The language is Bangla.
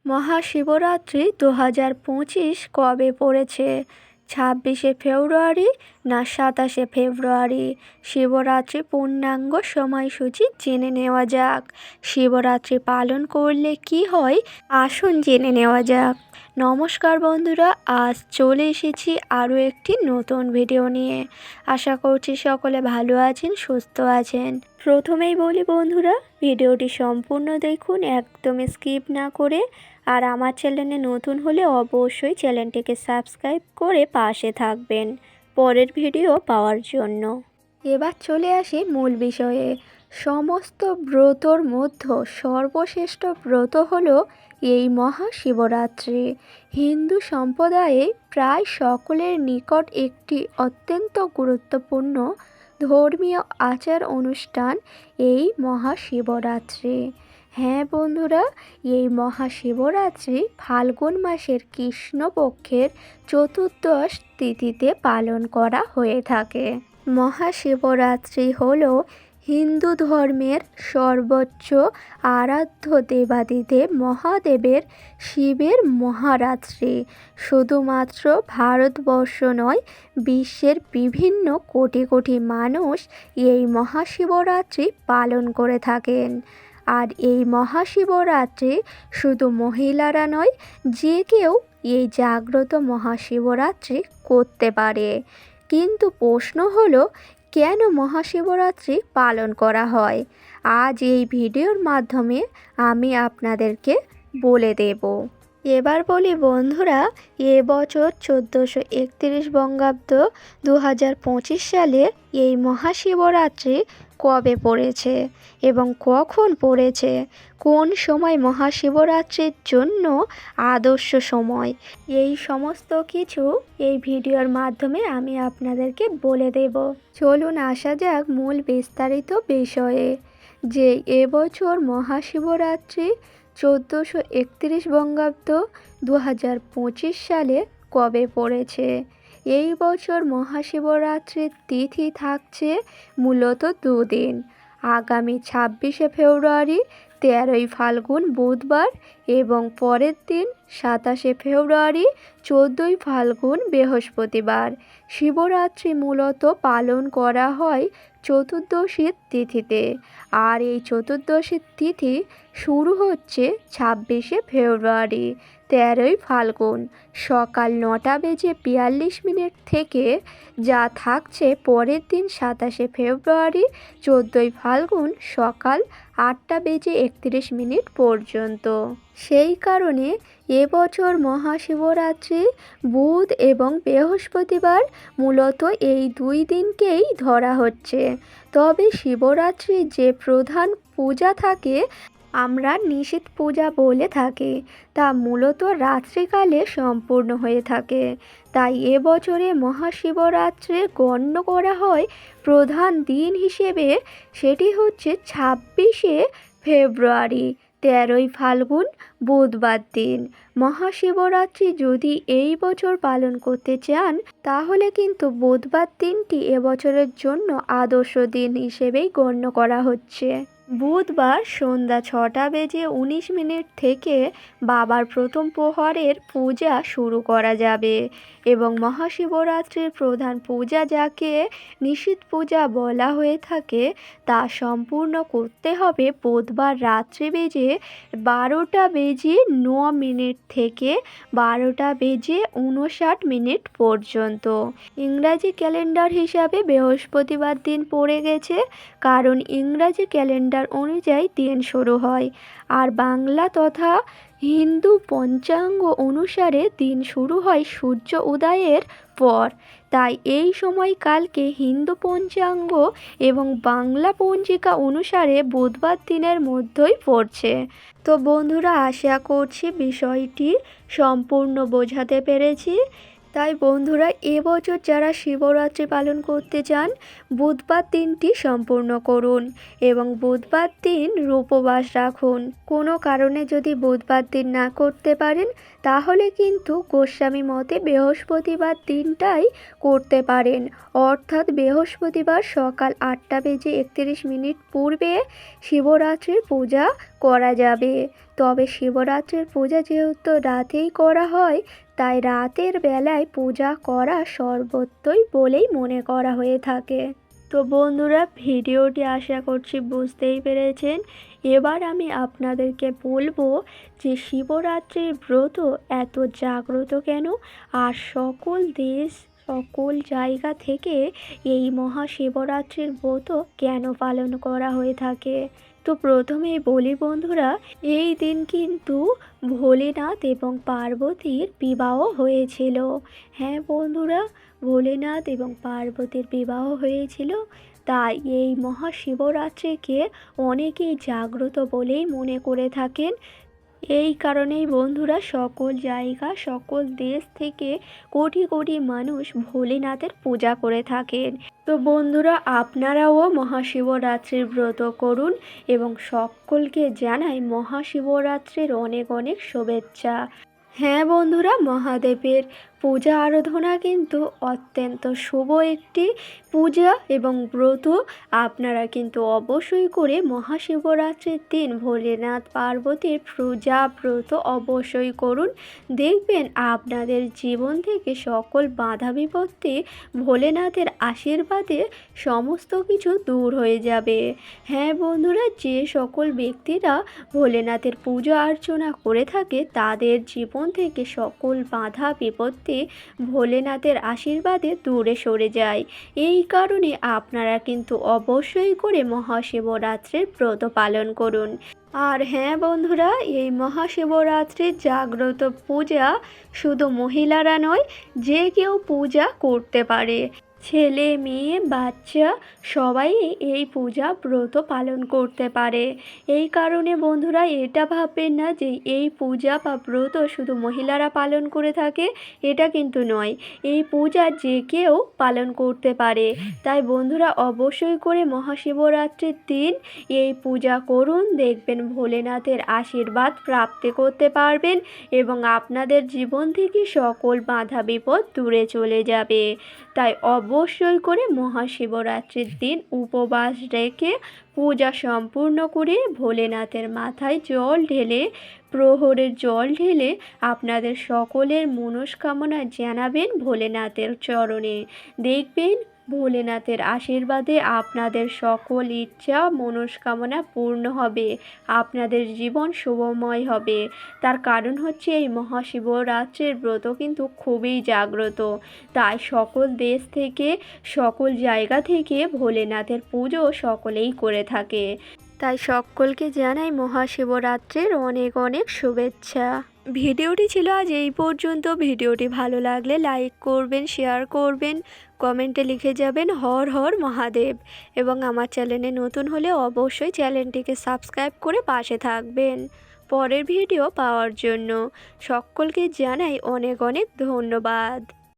মহাশিবরাত্রি ২০২৫ কবে পড়েছে? ২৬শে ফেব্রুয়ারি না ২৭শে ফেব্রুয়ারি? শিবরাত্রি পূর্ণাঙ্গ সময়সূচি জেনে নেওয়া যাক। শিবরাত্রি পালন করলে কি হয় আসুন জেনে নেওয়া যাক। নমস্কার বন্ধুরা, আজ চলে এসেছি আরও একটি নতুন ভিডিও নিয়ে। আশা করছি সকলে ভালো আছেন, সুস্থ আছেন। প্রথমেই বলি বন্ধুরা, ভিডিওটি সম্পূর্ণ দেখুন, একদম স্কিপ না করে। আর আমার চ্যানেলে নতুন হলে অবশ্যই চ্যানেলটিকে সাবস্ক্রাইব করে পাশে থাকবেন পরের ভিডিও পাওয়ার জন্য। এবার চলে আসি মূল বিষয়ে। সমস্ত ব্রতর মধ্যে সর্বশ্রেষ্ঠ ব্রত হলো এই মহাশিবরাত্রি। হিন্দু সম্প্রদায়ে প্রায় সকলের নিকট একটি অত্যন্ত গুরুত্বপূর্ণ ধর্মীয় আচার অনুষ্ঠান এই মহাশিবরাত্রি। হ্যাঁ বন্ধুরা, এই মহাশিবরাত্রি ফাল্গুন মাসের কৃষ্ণপক্ষের চতুর্দশ তিথিতে পালন করা হয়ে থাকে। মহাশিবরাত্রি হল হিন্দু ধর্মের সর্বোচ্চ আরাধ্য দেবাদিদেব মহাদেবের শিবের মহারাত্রি। শুধুমাত্র ভারতবর্ষ নয়, বিশ্বের বিভিন্ন কোটি কোটি মানুষ এই মহাশিবরাত্রি পালন করে থাকেন। আর এই মহাশিবরাত্রি শুধু মহিলারা নয়, যে কেউ এই জাগ্রত মহাশিবরাত্রি করতে পারে। কিন্তু প্রশ্ন হলো, কেন মহাশিবরাত্রি পালন করা হয়? আজ এই ভিডিওর মাধ্যমে আমি আপনাদেরকে বলে দেব। এবার বলি বন্ধুরা, এবছর 1431 বঙ্গাব্দ 2025 সালে এই মহাশিবরাত্রি কবে পড়েছে এবং কখন পড়েছে, কোন সময় মহাশিবরাত্রির জন্য আদর্শ সময়, এই সমস্ত কিছু এই ভিডিওর মাধ্যমে আমি আপনাদেরকে বলে দেব। চলুন আসা যাক মূল বিস্তারিত বিষয়ে, যে এবছর মহাশিবরাত্রি 1431 বঙ্গাব্দ 2025 সালে কবে পড়েছে। এই বছর মহাশিবরাত্রির তিথি থাকছে মূলত দুদিন। আগামী 26শে ফেব্রুয়ারি 13ই ফাল্গুন বুধবার এবং পরের দিন 27শে ফেব্রুয়ারি 14ই ফাল্গুন বৃহস্পতিবার। শিবরাত্রি মূলত পালন করা হয় চতুর্দশীর তিথিতে। আর এই চতুর্দশীর তিথি শুরু হচ্ছে 26শে ফেব্রুয়ারি 13ই ফাল্গুন সকাল 9:42 থেকে, যা থাকছে পরের দিন 27শে ফেব্রুয়ারি 14ই ফাল্গুন সকাল 8:31 পর্যন্ত। সেই কারণে এবছর মহাশিবরাত্রি বুধ এবং বৃহস্পতিবার মূলত এই দুই দিনকেই ধরা হচ্ছে। তবে শিবরাত্রির যে প্রধান পূজা থাকে, আমরা নিশীথ পূজা বলে থাকি, তা মূলত রাত্রিকালে সম্পূর্ণ হয়ে থাকে। তাই এবছরে মহাশিবরাত্রি গণ্য করা হয় প্রধান দিন হিসেবে, সেটি হচ্ছে 26শে ফেব্রুয়ারি 13ই ফাল্গুন বুধবার দিন। মহাশিবরাত্রি যদি এই বছর পালন করতে চান, তাহলে কিন্তু বুধবার দিনটি এবছরের জন্য আদর্শ দিন হিসেবেই গণ্য করা হচ্ছে। বুধবার সন্ধ্যা 6:19 থেকে বাবার প্রথম প্রহরের পূজা শুরু করা যাবে এবং মহাশিবরাত্রির প্রধান পূজা, যাকে নিশীথ পূজা বলা হয়ে থাকে, তা সম্পূর্ণ করতে হবে বুধবার রাত্রি 12:09 থেকে 12:59 পর্যন্ত। ইংরাজি ক্যালেন্ডার হিসাবে বৃহস্পতিবার দিন পড়ে গেছে, কারণ ইংরাজি ক্যালেন্ডার অনুযায়ী দিন শুরু হয়, আর বাংলা তথা হিন্দু পঞ্চাঙ্গ অনুসারে দিন শুরু হয় সূর্য উদয়ের পর। তাই এই সময়কালকে হিন্দু পঞ্চাঙ্গ এবং বাংলা পঞ্জিকা অনুসারে বুধবার দিনের মধ্যেই পড়ছে। তো বন্ধুরা, আশা করছি বিষয়টি সম্পূর্ণ বোঝাতে পেরেছি। তাই বন্ধুরা, এবছর যারা শিবরাত্রি পালন করতে চান, বুধবার দিনটি সম্পূর্ণ করুন এবং বুধবার দিন উপবাস রাখুন। কোনো কারণে যদি বুধবার দিন না করতে পারেন, তাহলে কিন্তু গোস্বামী মতে বৃহস্পতিবার দিনটাই করতে পারেন, অর্থাৎ বৃহস্পতিবার সকাল 8:31 পূর্বে শিবরাত্রির পূজা করা যাবে। তবে শিবরাত্রির পূজা যেহেতু রাতেই করা হয়, তাই রাতের বেলায় পূজা করা সর্বোত্তম বলেই মনে করা হয়ে থাকে। তো বন্ধুরা, ভিডিওটি আশা করছি বুঝতেই পেরেছেন। এবার আমি আপনাদেরকে বলবো যে শিবরাত্রির ব্রত এত জাগ্রত কেন, আর সকল দেশ সকল জায়গা থেকে এই মহাশিবরাত্রির ব্রত কেন পালন করা হয়ে থাকে। তো প্রথমেই বলি বন্ধুরা, এই দিন কিন্তু ভোলেনাথ এবং পার্বতীর বিবাহ হয়েছিল। হ্যাঁ বন্ধুরা, ভোলেনাথ এবং পার্বতীর বিবাহ হয়েছিল। তাই এই মহাশিবরাত্রিকে অনেকেই জাগ্রত বলেই মনে করে থাকেন। এই কারণেই বন্ধুরা সকল জায়গা সকল দেশ থেকে কোটি কোটি মানুষ ভোলেনাথের পূজা করে থাকেন। তো বন্ধুরা, আপনারাও মহাশিবরাত্রির ব্রত করুন এবং সকলকে জানাই মহাশিবরাত্রির অনেক অনেক শুভেচ্ছা। হ্যাঁ বন্ধুরা, মহাদেবের পূজা আরাধনা কিন্তু অত্যন্ত শুভ একটি পূজা এবং ব্রত। আপনারা কিন্তু অবশ্যই করে মহাশিবরাত্রির দিন ভোলেনাথ পার্বতীর পূজা ব্রত অবশ্যই করুন। দেখবেন আপনাদের জীবন থেকে সকল বাধা বিপত্তি ভোলেনাথের আশীর্বাদে সমস্ত কিছু দূর হয়ে যাবে। হ্যাঁ বন্ধুরা, যে সকল ব্যক্তিরা ভোলেনাথের পূজা অর্চনা করে থাকে তাদের জীবন থেকে সকল বাধা বিপত্তি ভোলেনাথের আশীর্বাদে দূরে সরে যায়। এই কারণে আপনারা কিন্তু অবশ্যই করে মহাশিবরাত্রির ব্রত পালন করুন। আর হ্যাঁ বন্ধুরা, এই মহাশিবরাত্রির জাগ্রত পূজা শুধু মহিলারা নয়, যে কেউ পূজা করতে পারে। ছেলে মেয়ে বাচ্চা সবাই এই পূজা ব্রত পালন করতে পারে। এই কারণে বন্ধুরা এটা ভাববেন না যে এই পূজা বা ব্রত শুধু মহিলারা পালন করে থাকে, এটা কিন্তু নয়। এই পূজা যে কেউ পালন করতে পারে। তাই বন্ধুরা অবশ্যই করে মহাশিবরাত্রির দিন এই পূজা করুন, দেখবেন ভোলেনাথের আশীর্বাদ প্রাপ্তি করতে পারবেন এবং আপনাদের জীবন থেকে সকল বাধা বিপদ দূরে চলে যাবে। তাই অবশ্যই করে মহাশিবরাত্রির দিন উপবাস রেখে পূজা সম্পূর্ণ করে ভোলেনাথের মাথায় জল ঢেলে প্রহরের জল ঢেলে আপনাদের সকলের মনস্কামনা জানাবেন ভোলেনাথের চরণে। দেখবেন ভোলেনাথের আশীর্বাদে আপনাদের সকল ইচ্ছা মনস্কামনা পূর্ণ হবে, আপনাদের জীবন শুভময় হবে। তার কারণ হচ্ছে এই মহাশিবরাত্রির ব্রত কিন্তু খুবই জাগ্রত। তাই সকল দেশ থেকে সকল জায়গা থেকে ভোলেনাথের পুজো সকলেই করে থাকে। তাই সকলকে জানাই মহাশিবরাত্রির অনেক অনেক শুভেচ্ছা। ভিডিওটি ছিল আজ এই পর্যন্ত। ভিডিওটি ভালো লাগলে লাইক করবেন, শেয়ার করবেন, কমেন্টে লিখে যাবেন হর হর মহাদেব এবং আমার চ্যানেলে নতুন হলে অবশ্যই চ্যানেলটিকে সাবস্ক্রাইব করে পাশে থাকবেন পরের ভিডিও পাওয়ার জন্য। সকলকে জানাই অনেক অনেক ধন্যবাদ।